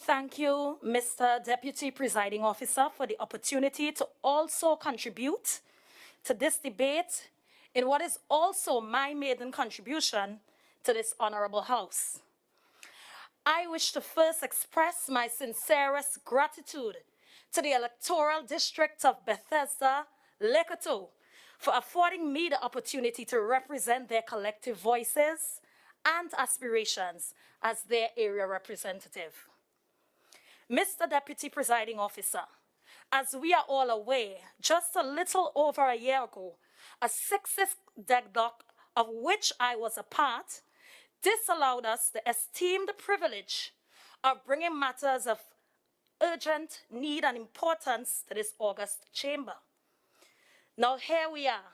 Thank you, Mr. Deputy Presiding Officer, for the opportunity to also contribute to this debate in what is also my maiden contribution to this honorable House. I wish to first express my sincerest gratitude to the electoral district of Bethesda, Lekoto, for affording me the opportunity to represent their collective voices and aspirations as their area representative. Mr. Deputy Presiding Officer, as we are all aware, just a little over a year ago, a sexist deadlock of which I was a part disallowed us the esteemed privilege of bringing matters of urgent need and importance to this august chamber. Now here we are,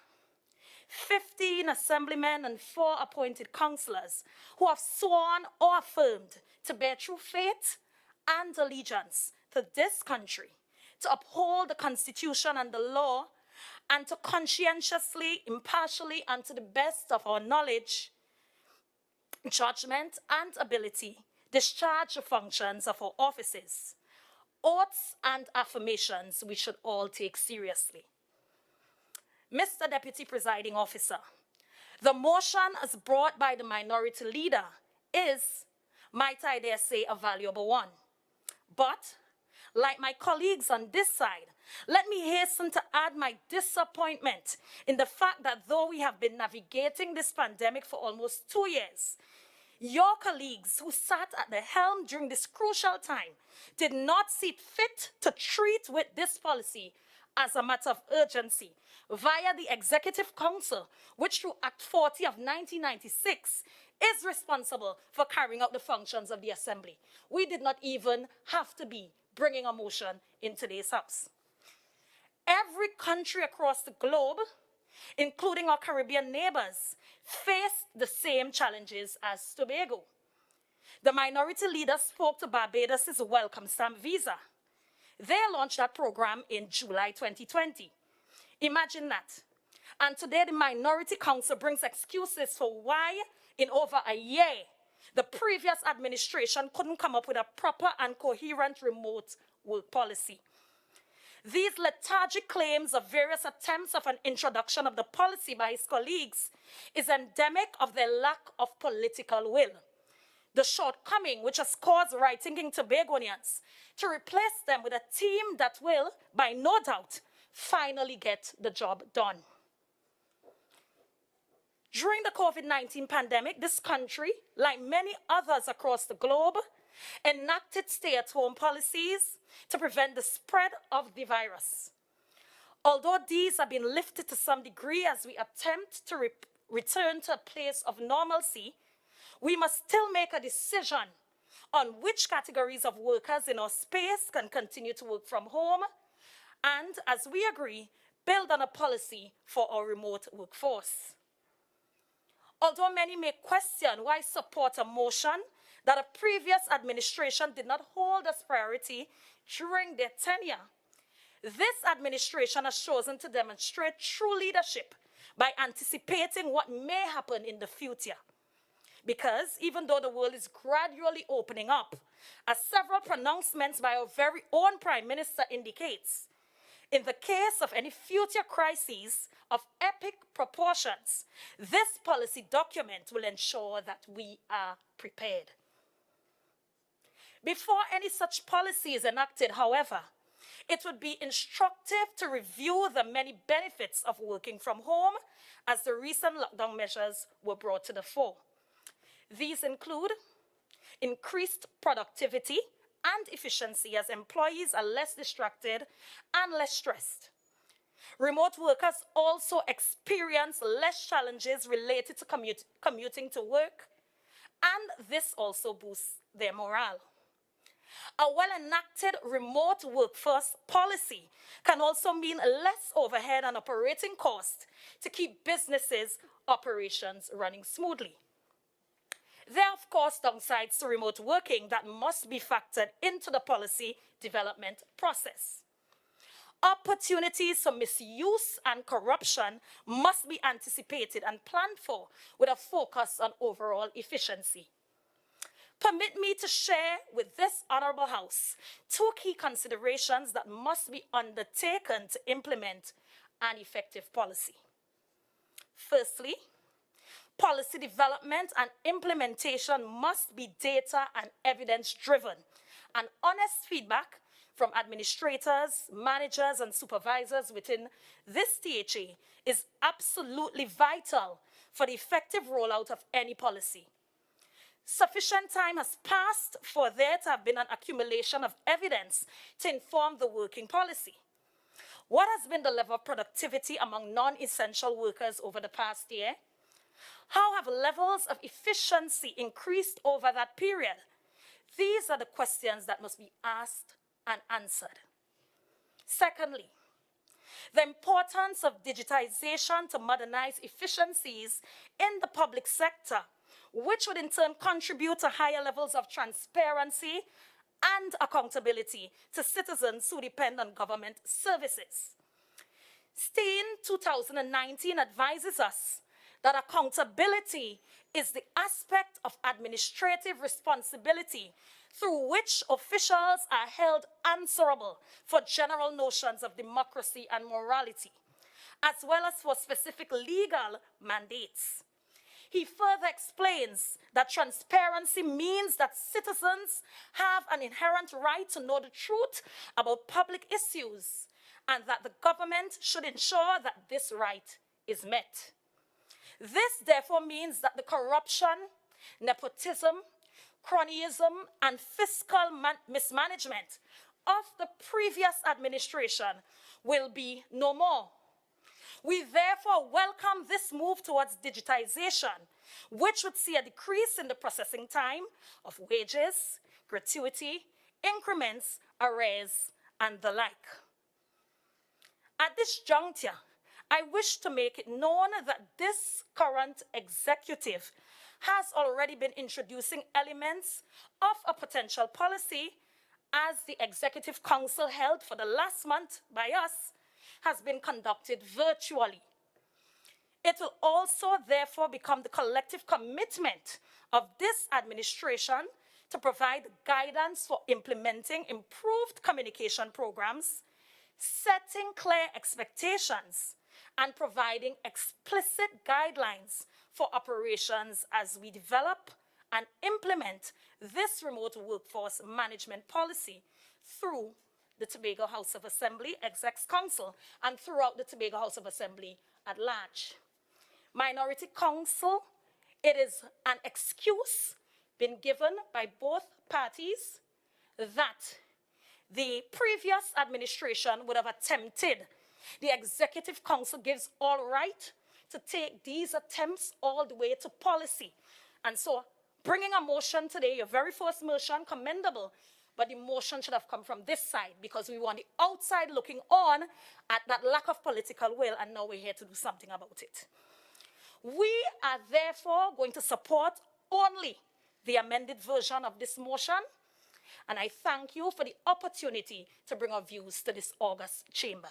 15 assemblymen and 4 appointed councillors who have sworn or affirmed to bear true faith and allegiance to this country, to uphold the Constitution and the law, and to conscientiously, impartially, and to the best of our knowledge, judgment, and ability, discharge the functions of our offices. Oaths and affirmations we should all take seriously. Mr. Deputy Presiding Officer, the motion as brought by the minority leader is, might I dare say, a valuable one. But, like my colleagues on this side, let me hasten to add my disappointment in the fact that though we have been navigating this pandemic for almost 2 years, your colleagues who sat at the helm during this crucial time did not see fit to treat with this policy as a matter of urgency via the Executive Council, which through Act 40 of 1996 is responsible for carrying out the functions of the Assembly. We did not even have to be bringing a motion in today's House. Every country across the globe, including our Caribbean neighbors, faced the same challenges as Tobago. The minority leader spoke to Barbados' welcome stamp visa. They launched that program in July 2020. Imagine that. And today the Minority Council brings excuses for why, in over a year, the previous administration couldn't come up with a proper and coherent remote work policy. These lethargic claims of various attempts of an introduction of the policy by his colleagues is endemic of their lack of political will. The shortcoming which has caused right-thinking Tobagonians to replace them with a team that will, by no doubt, finally get the job done. During the COVID-19 pandemic, this country, like many others across the globe, enacted stay-at-home policies to prevent the spread of the virus. Although these have been lifted to some degree as we attempt to return to a place of normalcy, we must still make a decision on which categories of workers in our space can continue to work from home, and, as we agree, build on a policy for our remote workforce. Although many may question why support a motion that a previous administration did not hold as priority during their tenure, this administration has chosen to demonstrate true leadership by anticipating what may happen in the future. Because even though the world is gradually opening up, as several pronouncements by our very own Prime Minister indicates, in the case of any future crises of epic proportions, this policy document will ensure that we are prepared. Before any such policy is enacted, however, it would be instructive to review the many benefits of working from home as the recent lockdown measures were brought to the fore. These include increased productivity and efficiency as employees are less distracted and less stressed. Remote workers also experience less challenges related to commuting to work, and this also boosts their morale. A well-enacted remote workforce policy can also mean less overhead and operating costs to keep businesses' operations running smoothly. There are, of course, downsides to remote working that must be factored into the policy development process. Opportunities for misuse and corruption must be anticipated and planned for with a focus on overall efficiency. Permit me to share with this Honourable House 2 key considerations that must be undertaken to implement an effective policy. Firstly, policy development and implementation must be data and evidence-driven, and honest feedback from administrators, managers, and supervisors within this THA is absolutely vital for the effective rollout of any policy. Sufficient time has passed for there to have been an accumulation of evidence to inform the working policy. What has been the level of productivity among non-essential workers over the past year? How have levels of efficiency increased over that period? These are the questions that must be asked and answered. Secondly, the importance of digitization to modernize efficiencies in the public sector, which would in turn contribute to higher levels of transparency and accountability to citizens who depend on government services. Steen 2019 advises us that accountability is the aspect of administrative responsibility through which officials are held answerable for general notions of democracy and morality, as well as for specific legal mandates. He further explains that transparency means that citizens have an inherent right to know the truth about public issues, and that the government should ensure that this right is met. This therefore means that the corruption, nepotism, cronyism, and fiscal mismanagement of the previous administration will be no more. We therefore welcome this move towards digitization, which would see a decrease in the processing time of wages, gratuity, increments, arrears, and the like. At this juncture, I wish to make it known that this current executive has already been introducing elements of a potential policy, as the Executive Council held for the last month by us has been conducted virtually. It will also therefore become the collective commitment of this administration to provide guidance for implementing improved communication programs, setting clear expectations, and providing explicit guidelines for operations as we develop and implement this remote workforce management policy through the Tobago House of Assembly, Execs Council, and throughout the Tobago House of Assembly at large. Minority Council, it is an excuse been given by both parties that the previous administration would have attempted. The Executive Council gives all right to take these attempts all the way to policy. And so bringing a motion today, your very first motion, commendable, but the motion should have come from this side because we want the outside looking on at that lack of political will, and now we're here to do something about it. We are therefore going to support only the amended version of this motion, and I thank you for the opportunity to bring our views to this August chamber.